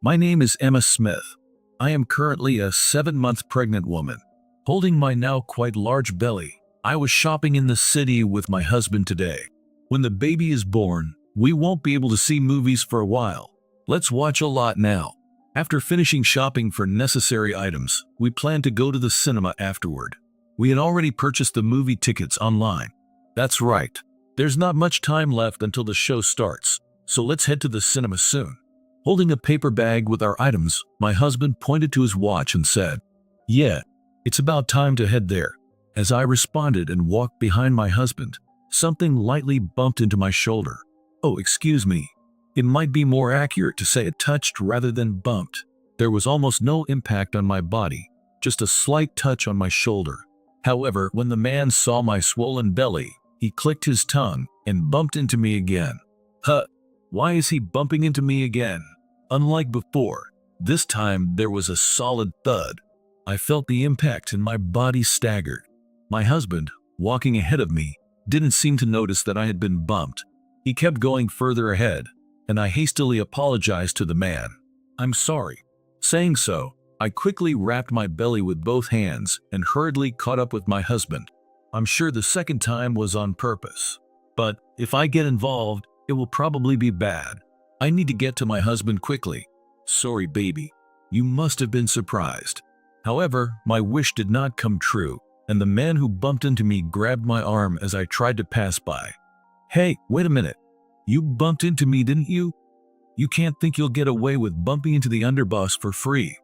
My name is Emma Smith. I am currently a 7-month pregnant woman, holding my now quite large belly. I was shopping in the city with my husband today. When the baby is born, we won't be able to see movies for a while. Let's watch a lot now. After finishing shopping for necessary items, we plan to go to the cinema afterward. We had already purchased the movie tickets online. That's right. There's not much time left until the show starts, so let's head to the cinema soon. Holding a paper bag with our items, my husband pointed to his watch and said, "Yeah, it's about time to head there." As I responded and walked behind my husband, something lightly bumped into my shoulder. Oh, excuse me. It might be more accurate to say it touched rather than bumped. There was almost no impact on my body, just a slight touch on my shoulder. However, when the man saw my swollen belly, he clicked his tongue and bumped into me again. Huh, why is he bumping into me again? Unlike before, this time there was a solid thud. I felt the impact and my body staggered. My husband, walking ahead of me, didn't seem to notice that I had been bumped. He kept going further ahead, and I hastily apologized to the man. "I'm sorry." Saying so, I quickly wrapped my belly with both hands and hurriedly caught up with my husband. I'm sure the second time was on purpose. But if I get involved, it will probably be bad. I need to get to my husband quickly. Sorry, baby. You must have been surprised. However, my wish did not come true, and the man who bumped into me grabbed my arm as I tried to pass by. "Hey, wait a minute. You bumped into me, didn't you? You can't think you'll get away with bumping into the underboss for free."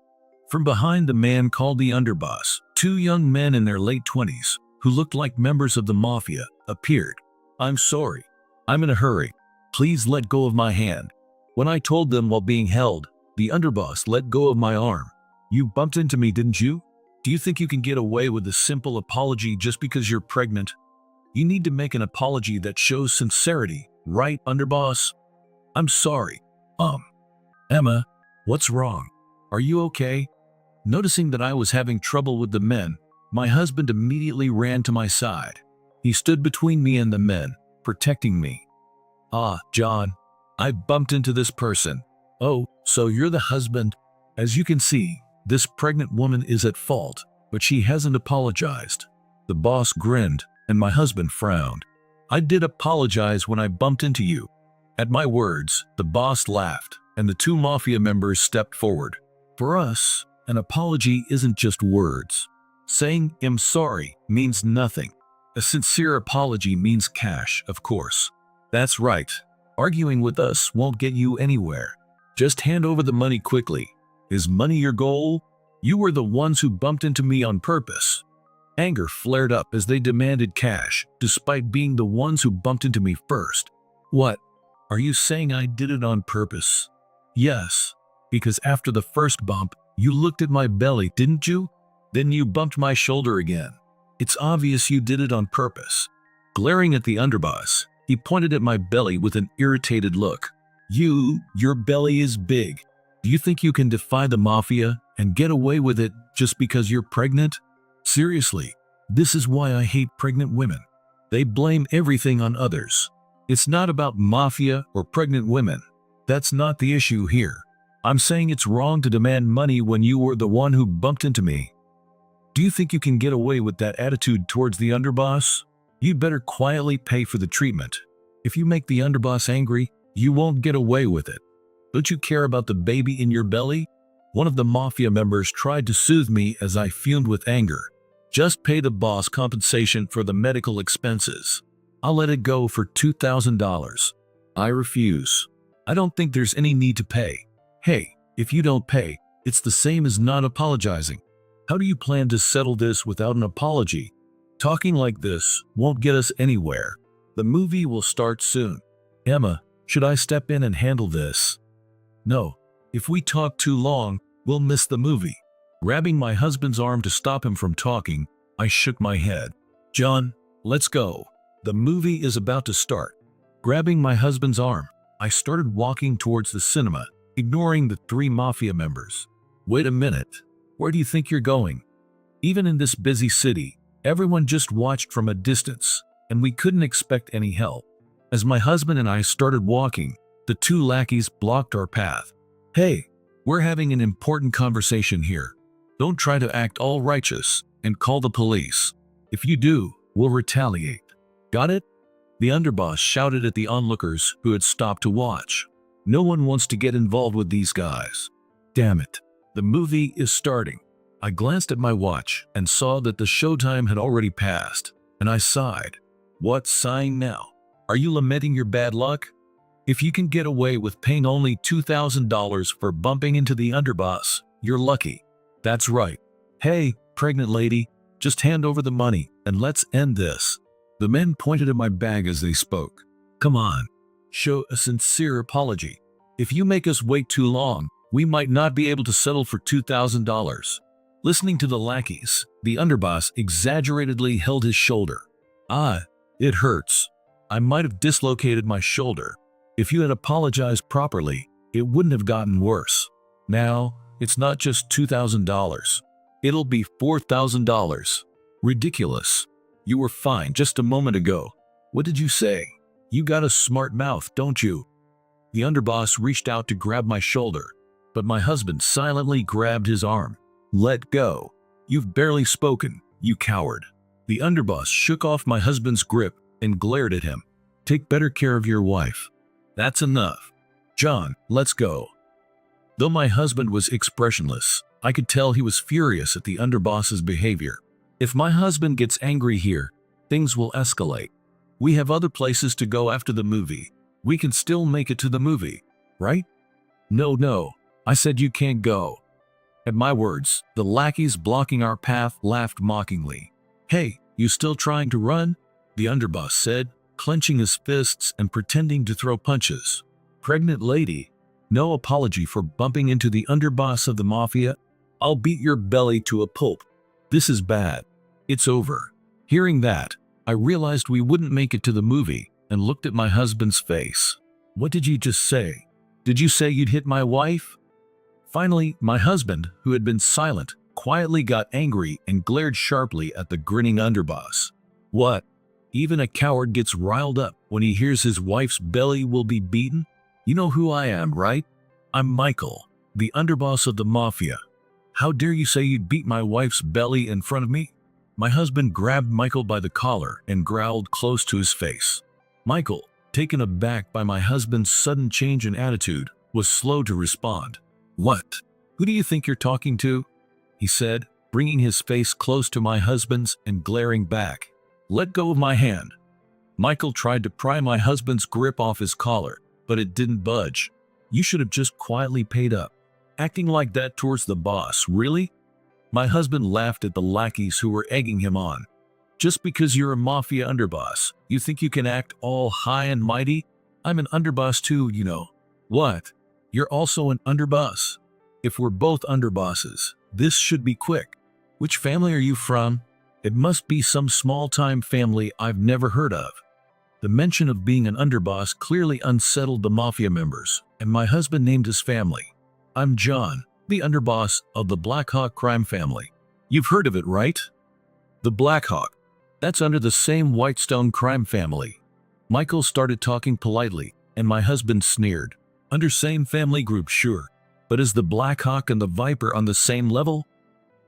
From behind the man called the underboss, two young men in their late 20s, who looked like members of the mafia, appeared. "I'm sorry. I'm in a hurry. Please let go of my hand." When I told them while being held, the underboss let go of my arm. "You bumped into me, didn't you? Do you think you can get away with a simple apology just because you're pregnant? You need to make an apology that shows sincerity, right, underboss?" "I'm sorry. Emma, what's wrong? Are you okay?" Noticing that I was having trouble with the men, my husband immediately ran to my side. He stood between me and the men, protecting me. "John, I bumped into this person." "Oh, so you're the husband?" As you can see, this pregnant woman is at fault, but she hasn't apologized. The boss grinned, and my husband frowned. "I did apologize when I bumped into you." At my words, the boss laughed, and the two mafia members stepped forward. For us, an apology isn't just words. Saying "I'm sorry" means nothing. A sincere apology means cash, of course. That's right. Arguing with us won't get you anywhere. Just hand over the money quickly. Is money your goal? You were the ones who bumped into me on purpose. Anger flared up as they demanded cash, despite being the ones who bumped into me first. "What? Are you saying I did it on purpose?" "Yes, because after the first bump, you looked at my belly, didn't you? Then you bumped my shoulder again. It's obvious you did it on purpose." Glaring at the underboss, he pointed at my belly with an irritated look. Your belly is big. Do you think you can defy the mafia and get away with it just because you're pregnant? Seriously, this is why I hate pregnant women. They blame everything on others. It's not about mafia or pregnant women. That's not the issue here. I'm saying it's wrong to demand money when you were the one who bumped into me. Do you think you can get away with that attitude towards the underboss? You'd better quietly pay for the treatment. If you make the underboss angry, you won't get away with it. Don't you care about the baby in your belly? One of the mafia members tried to soothe me as I fumed with anger. "Just pay the boss compensation for the medical expenses. I'll let it go for $2,000. I refuse. I don't think there's any need to pay." "Hey, if you don't pay, it's the same as not apologizing. How do you plan to settle this without an apology? Talking like this won't get us anywhere. The movie will start soon." "Emma, should I step in and handle this?" "No. If we talk too long, we'll miss the movie." Grabbing my husband's arm to stop him from talking, I shook my head. "John, let's go. The movie is about to start." Grabbing my husband's arm, I started walking towards the cinema, ignoring the three mafia members. "Wait a minute. Where do you think you're going?" Even in this busy city, everyone just watched from a distance, and we couldn't expect any help. As my husband and I started walking, the two lackeys blocked our path. "Hey, We're having an important conversation here. Don't try to act all righteous and call the police. If you do, we'll retaliate. Got it? The underboss shouted at the onlookers who had stopped to watch. No one wants to get involved with these guys. Damn it. The movie is starting. I glanced at my watch and saw that the showtime had already passed, and I sighed. What sighing now? Are you lamenting your bad luck? If you can get away with paying only $2,000 for bumping into the underboss, you're lucky. That's right. Hey, pregnant lady, just hand over the money and let's end this. The men pointed at my bag as they spoke. Come on, show a sincere apology. If you make us wait too long, we might not be able to settle for $2,000. Listening to the lackeys, the underboss exaggeratedly held his shoulder. Ah, it hurts. I might have dislocated my shoulder. If you had apologized properly, it wouldn't have gotten worse. Now, it's not just $2,000. It'll be $4,000. Ridiculous. You were fine just a moment ago. What did you say? You got a smart mouth, don't you? The underboss reached out to grab my shoulder, but my husband silently grabbed his arm. Let go. You've barely spoken, you coward. The underboss shook off my husband's grip and glared at him. Take better care of your wife. That's enough. John, let's go. Though my husband was expressionless, I could tell he was furious at the underboss's behavior. If my husband gets angry here, things will escalate. We have other places to go after the movie. We can still make it to the movie, right? No, I said you can't go. At my words, the lackeys blocking our path laughed mockingly. Hey, you still trying to run? The underboss said, clenching his fists and pretending to throw punches. Pregnant lady, no apology for bumping into the underboss of the mafia. I'll beat your belly to a pulp. This is bad. It's over. Hearing that, I realized we wouldn't make it to the movie and looked at my husband's face. What did you just say? Did you say you'd hit my wife? Finally, my husband, who had been silent, quietly got angry and glared sharply at the grinning underboss. What? Even a coward gets riled up when he hears his wife's belly will be beaten? You know who I am, right? I'm Michael, the underboss of the mafia. How dare you say you'd beat my wife's belly in front of me? My husband grabbed Michael by the collar and growled close to his face. Michael, taken aback by my husband's sudden change in attitude, was slow to respond. What? Who do you think you're talking to? He said, bringing his face close to my husband's and glaring back. Let go of my hand. Michael tried to pry my husband's grip off his collar, but it didn't budge. You should have just quietly paid up. Acting like that towards the boss, really? My husband laughed at the lackeys who were egging him on. Just because you're a mafia underboss, you think you can act all high and mighty? I'm an underboss too, you know. What? You're also an underboss? If we're both underbosses, this should be quick. Which family are you from? It must be some small-time family I've never heard of. The mention of being an underboss clearly unsettled the mafia members, and my husband named his family. I'm John, the underboss of the Blackhawk crime family. You've heard of it, right? The Blackhawk. That's under the same Whitestone crime family. Michael started talking politely, and my husband sneered. Under same family group, sure. But is the Blackhawk and the Viper on the same level?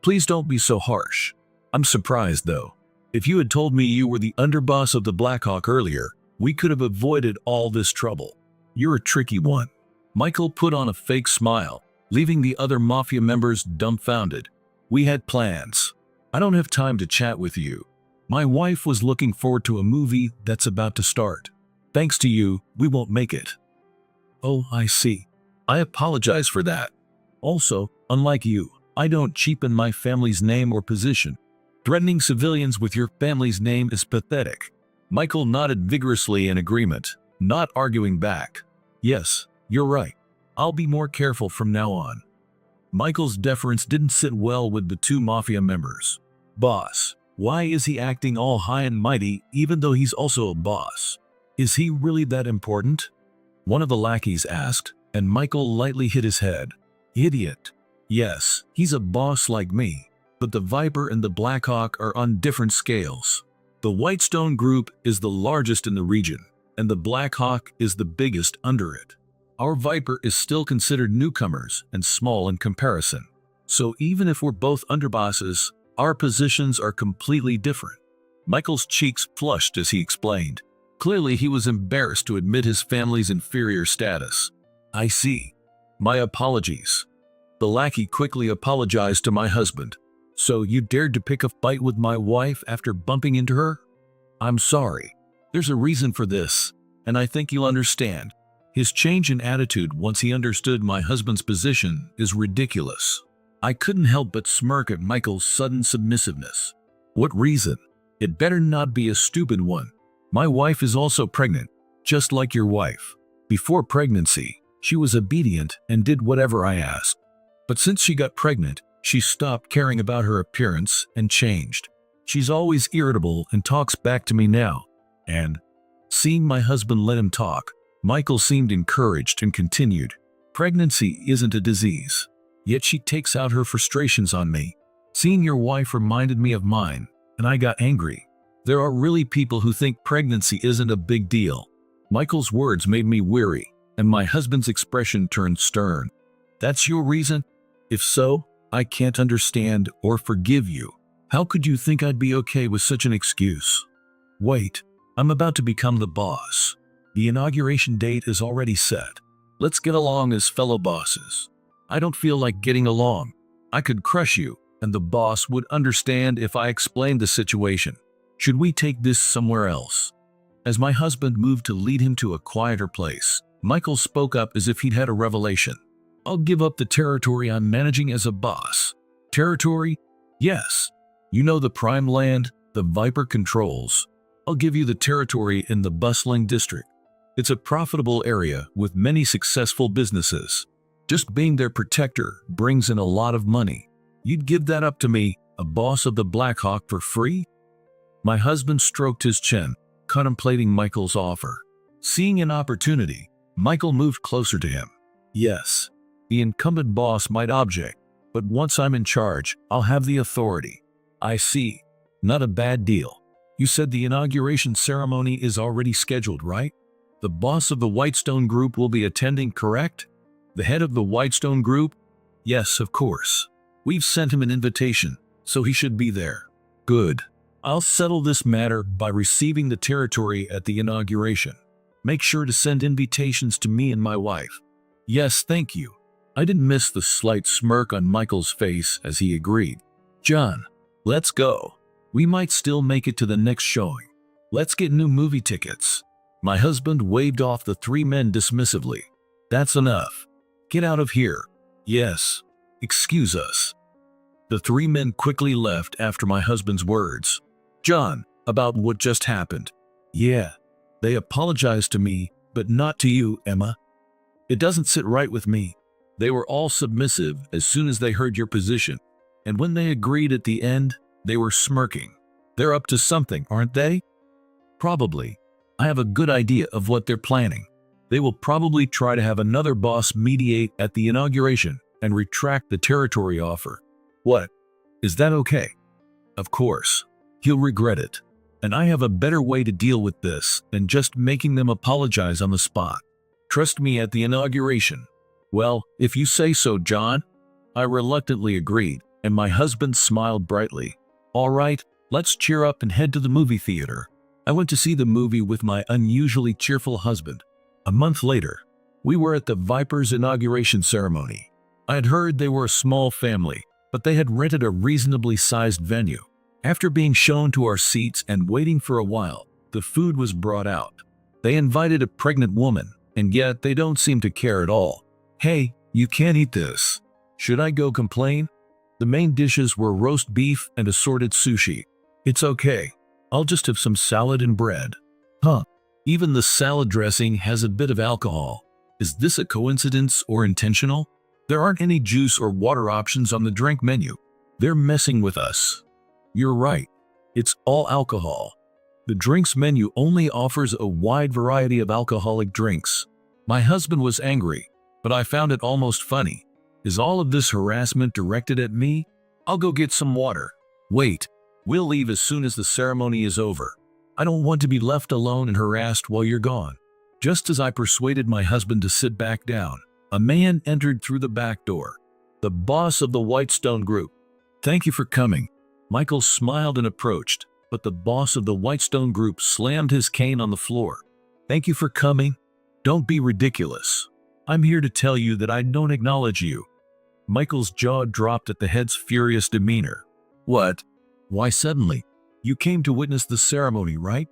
Please don't be so harsh. I'm surprised, though. If you had told me you were the underboss of the Blackhawk earlier, we could have avoided all this trouble. You're a tricky one. Michael put on a fake smile, leaving the other mafia members dumbfounded. We had plans. I don't have time to chat with you. My wife was looking forward to a movie that's about to start. Thanks to you, we won't make it. Oh, I see. I apologize for that. Also, unlike you, I don't cheapen my family's name or position. Threatening civilians with your family's name is pathetic. Michael nodded vigorously in agreement, not arguing back. Yes, you're right. I'll be more careful from now on. Michael's deference didn't sit well with the two mafia members. Boss, why is he acting all high and mighty even though he's also a boss? Is he really that important? One of the lackeys asked, and Michael lightly hit his head. Idiot. Yes, he's a boss like me, but the Viper and the Blackhawk are on different scales. The Whitestone group is the largest in the region, and the Blackhawk is the biggest under it. Our Viper is still considered newcomers and small in comparison. So even if we're both underbosses, our positions are completely different. Michael's cheeks flushed as he explained. Clearly, he was embarrassed to admit his family's inferior status. I see. My apologies. The lackey quickly apologized to my husband. So you dared to pick a fight with my wife after bumping into her? I'm sorry. There's a reason for this, and I think you'll understand. His change in attitude once he understood my husband's position is ridiculous. I couldn't help but smirk at Michael's sudden submissiveness. What reason? It better not be a stupid one. My wife is also pregnant, just like your wife. Before pregnancy, she was obedient and did whatever I asked. But since she got pregnant, she stopped caring about her appearance and changed. She's always irritable and talks back to me now. And, seeing my husband let him talk, Michael seemed encouraged and continued. Pregnancy isn't a disease, yet she takes out her frustrations on me. Seeing your wife reminded me of mine, and I got angry. There are really people who think pregnancy isn't a big deal. Michael's words made me weary, and my husband's expression turned stern. That's your reason? If so, I can't understand or forgive you. How could you think I'd be okay with such an excuse? Wait, I'm about to become the boss. The inauguration date is already set. Let's get along as fellow bosses. I don't feel like getting along. I could crush you, and the boss would understand if I explained the situation. Should we take this somewhere else? As my husband moved to lead him to a quieter place, Michael spoke up as if he'd had a revelation. I'll give up the territory I'm managing as a boss. Territory? Yes. You know the prime land the Viper controls. I'll give you the territory in the bustling district. It's a profitable area with many successful businesses. Just being their protector brings in a lot of money. You'd give that up to me, a boss of the Blackhawk, for free? My husband stroked his chin, contemplating Michael's offer. Seeing an opportunity, Michael moved closer to him. Yes, the incumbent boss might object, but once I'm in charge, I'll have the authority. I see. Not a bad deal. You said the inauguration ceremony is already scheduled, right? The boss of the Whitestone Group will be attending, correct? The head of the Whitestone Group? Yes, of course. We've sent him an invitation, so he should be there. Good. I'll settle this matter by receiving the territory at the inauguration. Make sure to send invitations to me and my wife. Yes, thank you. I didn't miss the slight smirk on Michael's face as he agreed. John, let's go. We might still make it to the next showing. Let's get new movie tickets. My husband waved off the three men dismissively. That's enough. Get out of here. Yes. Excuse us. The three men quickly left after my husband's words. John, about what just happened. Yeah. They apologized to me, but not to you, Emma. It doesn't sit right with me. They were all submissive as soon as they heard your position, and when they agreed at the end, they were smirking. They're up to something, aren't they? Probably. I have a good idea of what they're planning. They will probably try to have another boss mediate at the inauguration and retract the territory offer. What? Is that okay? Of course. He'll regret it. And I have a better way to deal with this than just making them apologize on the spot. Trust me at the inauguration. Well, if you say so, John. I reluctantly agreed, and my husband smiled brightly. All right, let's cheer up and head to the movie theater. I went to see the movie with my unusually cheerful husband. A month later, we were at the Viper's inauguration ceremony. I had heard they were a small family, but they had rented a reasonably sized venue. After being shown to our seats and waiting for a while, the food was brought out. They invited a pregnant woman, and yet they don't seem to care at all. Hey, you can't eat this. Should I go complain? The main dishes were roast beef and assorted sushi. It's okay. I'll just have some salad and bread. Huh. Even the salad dressing has a bit of alcohol. Is this a coincidence or intentional? There aren't any juice or water options on the drink menu. They're messing with us. You're right. It's all alcohol. The drinks menu only offers a wide variety of alcoholic drinks. My husband was angry, but I found it almost funny. Is all of this harassment directed at me? I'll go get some water. Wait. We'll leave as soon as the ceremony is over. I don't want to be left alone and harassed while you're gone. Just as I persuaded my husband to sit back down, a man entered through the back door. The boss of the Whitestone Group. "Thank you for coming." Michael smiled and approached, but the boss of the Whitestone Group slammed his cane on the floor. "Thank you for coming? Don't be ridiculous. I'm here to tell you that I don't acknowledge you." Michael's jaw dropped at the head's furious demeanor. "What? Why suddenly? You came to witness the ceremony, right?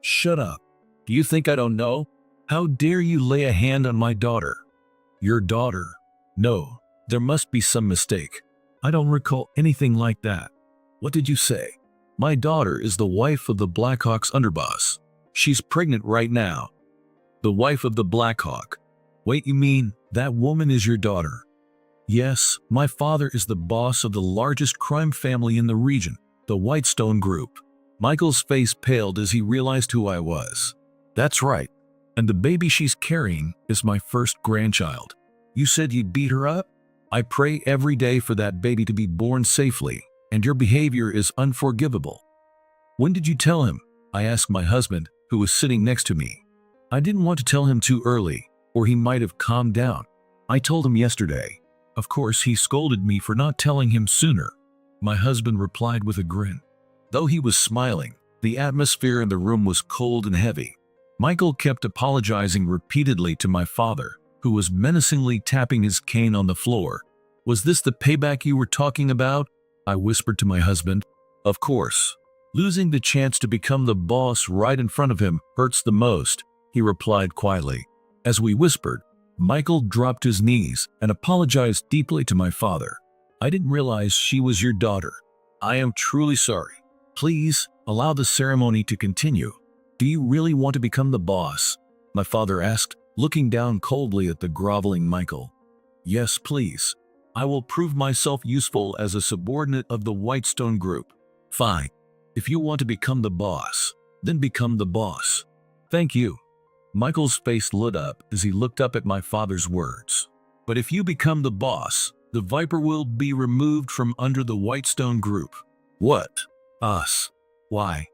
Shut up. Do you think I don't know? How dare you lay a hand on my daughter?" "Your daughter? No, there must be some mistake. I don't recall anything like that. What did you say?" "My daughter is the wife of the Blackhawk's underboss. She's pregnant right now." "The wife of the Blackhawk? Wait, you mean that woman is your daughter?" "Yes, my father is the boss of the largest crime family in the region, the Whitestone Group." Michael's face paled as he realized who I was. "That's right. And the baby she's carrying is my first grandchild. You said you'd beat her up? I pray every day for that baby to be born safely, and your behavior is unforgivable." "When did you tell him?" I asked my husband, who was sitting next to me. I didn't want to tell him too early, or he might have calmed down. "I told him yesterday. Of course, he scolded me for not telling him sooner." My husband replied with a grin. Though he was smiling, the atmosphere in the room was cold and heavy. Michael kept apologizing repeatedly to my father, who was menacingly tapping his cane on the floor. "Was this the payback you were talking about?" I whispered to my husband. "Of course. Losing the chance to become the boss right in front of him hurts the most," he replied quietly. As we whispered, Michael dropped his knees and apologized deeply to my father. "I didn't realize she was your daughter. I am truly sorry. Please allow the ceremony to continue." "Do you really want to become the boss?" my father asked, looking down coldly at the groveling Michael. "Yes, please. I will prove myself useful as a subordinate of the Whitestone Group." "Fine. If you want to become the boss, then become the boss." "Thank you." Michael's face lit up as he looked up at my father's words. "But if you become the boss, the Viper will be removed from under the Whitestone Group." "What? Us? Why?"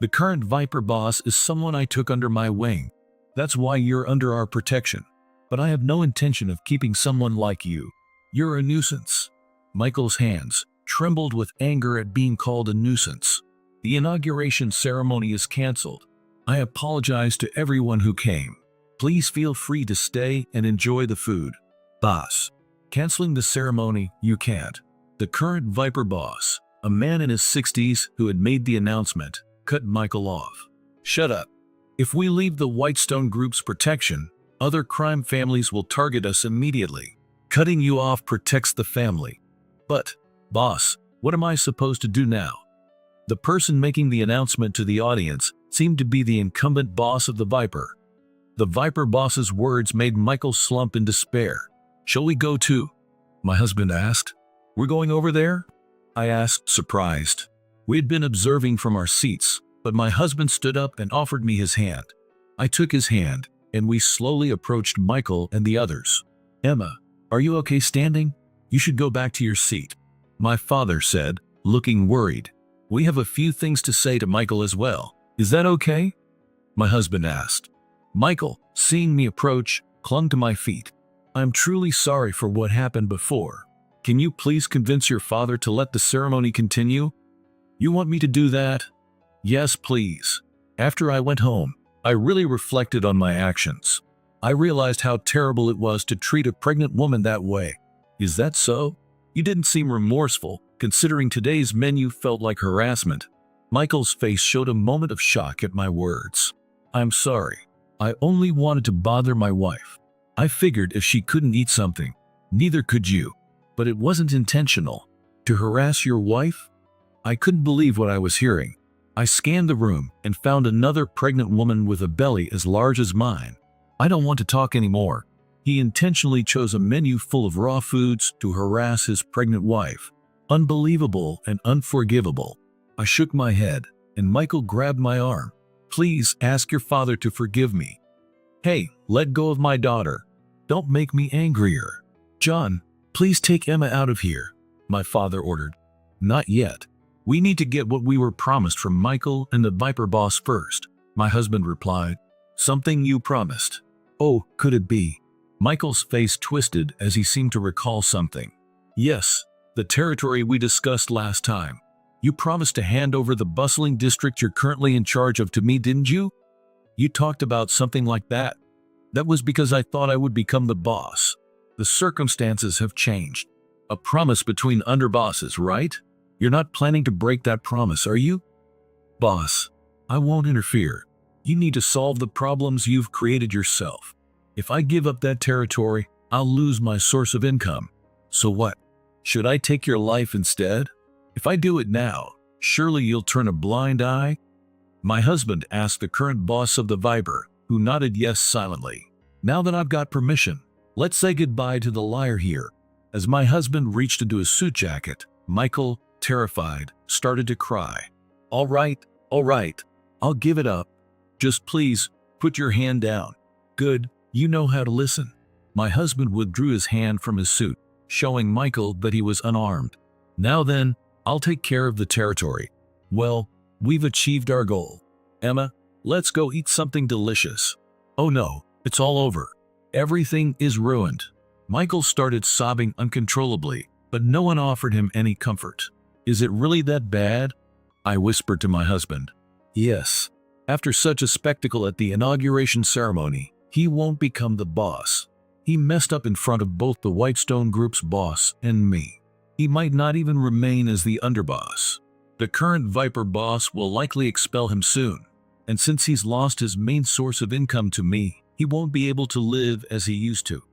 "The current Viper boss is someone I took under my wing. That's why you're under our protection. But I have no intention of keeping someone like you. You're a nuisance." Michael's hands trembled with anger at being called a nuisance. "The inauguration ceremony is canceled. I apologize to everyone who came. Please feel free to stay and enjoy the food." "Boss." "Canceling the ceremony, you can't." The current Viper boss, a man in his 60s who had made the announcement, cut Michael off. "Shut up. If we leave the Whitestone Group's protection, other crime families will target us immediately. Cutting you off protects the family." "But, boss, what am I supposed to do now?" The person making the announcement to the audience seemed to be the incumbent boss of the Viper. The Viper boss's words made Michael slump in despair. "Shall we go too?" my husband asked. "We're going over there?" I asked, surprised. We had been observing from our seats, but my husband stood up and offered me his hand. I took his hand, and we slowly approached Michael and the others. "Emma, are you okay standing? You should go back to your seat," my father said, looking worried. "We have a few things to say to Michael as well. Is that okay?" my husband asked. Michael, seeing me approach, clung to my feet. "I'm truly sorry for what happened before. Can you please convince your father to let the ceremony continue?" "You want me to do that?" "Yes, please." After I went home, I really reflected on my actions. I realized how terrible it was to treat a pregnant woman that way. "Is that so? You didn't seem remorseful, considering today's menu felt like harassment." Michael's face showed a moment of shock at my words. "I'm sorry. I only wanted to bother my wife. I figured if she couldn't eat something, neither could you. But it wasn't intentional." "To harass your wife?" I couldn't believe what I was hearing. I scanned the room and found another pregnant woman with a belly as large as mine. "I don't want to talk anymore." He intentionally chose a menu full of raw foods to harass his pregnant wife. Unbelievable and unforgivable. I shook my head, and Michael grabbed my arm. "Please ask your father to forgive me." "Hey, let go of my daughter. Don't make me angrier." "John, please take Emma out of here," my father ordered. "Not yet. We need to get what we were promised from Michael and the Viper boss first," my husband replied. Something you promised. Oh, could it be? Michael's face twisted as he seemed to recall something. Yes, the territory we discussed last time. You promised to hand over the bustling district you're currently in charge of to me, didn't you? You talked about something like that. That was because I thought I would become the boss. The circumstances have changed. A promise between underbosses, right? You're not planning to break that promise, are you? Boss, I won't interfere. You need to solve the problems you've created yourself. If I give up that territory, I'll lose my source of income. So what? Should I take your life instead? If I do it now, surely you'll turn a blind eye? My husband asked the current boss of the Viper, who nodded yes silently. Now that I've got permission, let's say goodbye to the liar here. As my husband reached into his suit jacket, Michael, terrified, started to cry. All right, I'll give it up. Just please, put your hand down. Good, you know how to listen. My husband withdrew his hand from his suit, showing Michael that he was unarmed. Now then, I'll take care of the territory. Well, we've achieved our goal. Emma, let's go eat something delicious. Oh no, it's all over. Everything is ruined. Michael started sobbing uncontrollably, but no one offered him any comfort. Is it really that bad? I whispered to my husband. Yes. After such a spectacle at the inauguration ceremony, he won't become the boss. He messed up in front of both the Whitestone Group's boss and me. He might not even remain as the underboss. The current Viper boss will likely expel him soon, and since he's lost his main source of income to me, he won't be able to live as he used to.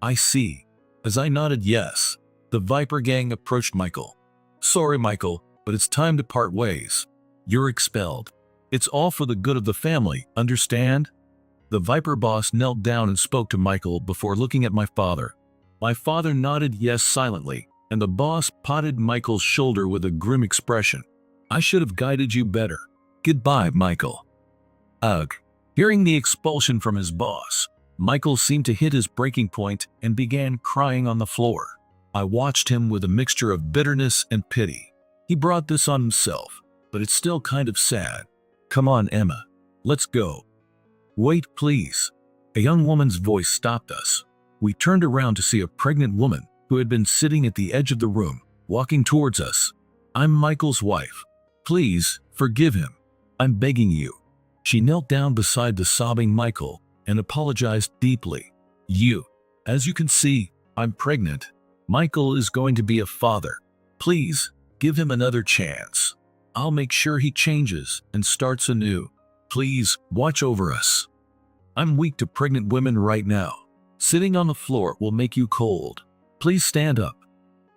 I see. As I nodded yes, the Viper gang approached Michael. Sorry, Michael, but it's time to part ways. You're expelled. It's all for the good of the family, understand? The Viper boss knelt down and spoke to Michael before looking at my father. My father nodded yes silently, and the boss patted Michael's shoulder with a grim expression. I should have guided you better. Goodbye, Michael. Ugh. Hearing the expulsion from his boss, Michael seemed to hit his breaking point and began crying on the floor. I watched him with a mixture of bitterness and pity. He brought this on himself, but it's still kind of sad. Come on, Emma. Let's go. Wait, please. A young woman's voice stopped us. We turned around to see a pregnant woman who had been sitting at the edge of the room, walking towards us. I'm Michael's wife. Please, forgive him. I'm begging you. She knelt down beside the sobbing Michael and apologized deeply. As you can see, I'm pregnant. Michael is going to be a father. Please, give him another chance. I'll make sure he changes and starts anew. Please, watch over us. I'm weak to pregnant women right now. Sitting on the floor will make you cold. Please stand up,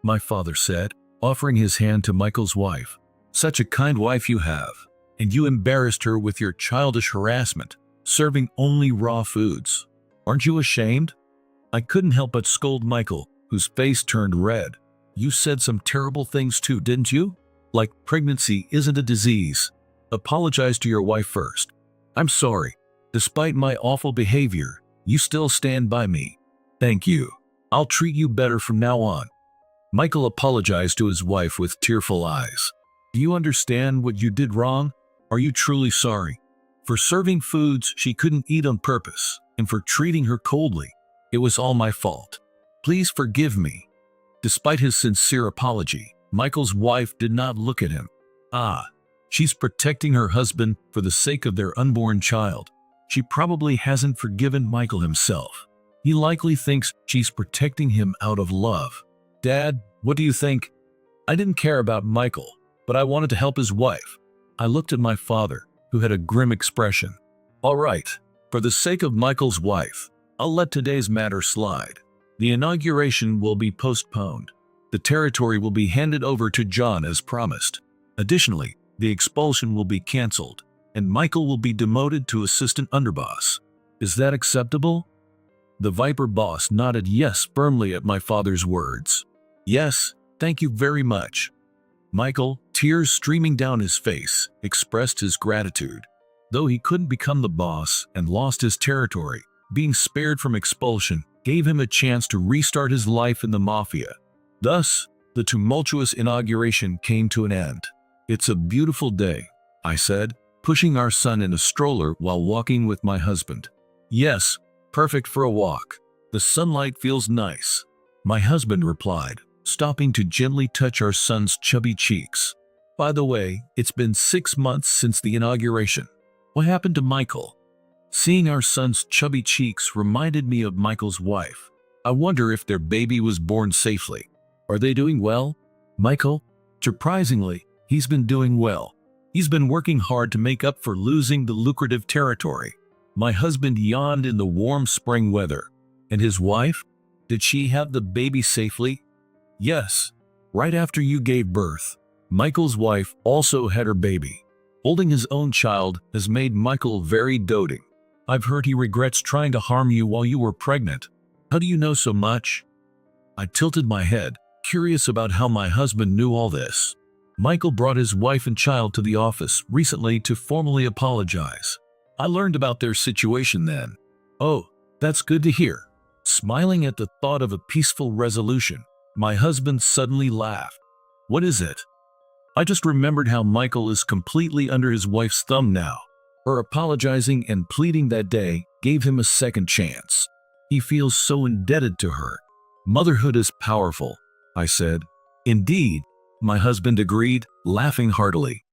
my father said, offering his hand to Michael's wife. Such a kind wife you have, and you embarrassed her with your childish harassment, serving only raw foods. Aren't you ashamed? I couldn't help but scold Michael, whose face turned red. You said some terrible things too, didn't you? Like pregnancy isn't a disease. Apologize to your wife first. I'm sorry. Despite my awful behavior, you still stand by me. Thank you. I'll treat you better from now on. Michael apologized to his wife with tearful eyes. Do you understand what you did wrong? Are you truly sorry? For serving foods she couldn't eat on purpose, and for treating her coldly. It was all my fault. Please forgive me. Despite his sincere apology, Michael's wife did not look at him. She's protecting her husband for the sake of their unborn child. She probably hasn't forgiven Michael himself. He likely thinks she's protecting him out of love. Dad, what do you think? I didn't care about Michael, but I wanted to help his wife. I looked at my father, who had a grim expression. All right, for the sake of Michael's wife, I'll let today's matter slide. The inauguration will be postponed. The territory will be handed over to John as promised. Additionally, the expulsion will be cancelled, and Michael will be demoted to assistant underboss. Is that acceptable? The Viper boss nodded yes firmly at my father's words. Yes, thank you very much. Michael, tears streaming down his face, expressed his gratitude. Though he couldn't become the boss and lost his territory, being spared from expulsion gave him a chance to restart his life in the mafia. Thus, the tumultuous inauguration came to an end. It's a beautiful day, I said, pushing our son in a stroller while walking with my husband. Yes, perfect for a walk. The sunlight feels nice, my husband replied, stopping to gently touch our son's chubby cheeks. By the way, it's been 6 months since the inauguration. What happened to Michael? Seeing our son's chubby cheeks reminded me of Michael's wife. I wonder if their baby was born safely. Are they doing well? Michael? Surprisingly, he's been doing well. He's been working hard to make up for losing the lucrative territory. My husband yawned in the warm spring weather. And his wife? Did she have the baby safely? Yes. Right after you gave birth, Michael's wife also had her baby. Holding his own child has made Michael very doting. I've heard he regrets trying to harm you while you were pregnant. How do you know so much? I tilted my head, curious about how my husband knew all this. Michael brought his wife and child to the office recently to formally apologize. I learned about their situation then. Oh, that's good to hear. Smiling at the thought of a peaceful resolution, my husband suddenly laughed. What is it? I just remembered how Michael is completely under his wife's thumb now. Her apologizing and pleading that day gave him a second chance. He feels so indebted to her. Motherhood is powerful, I said. Indeed, my husband agreed, laughing heartily.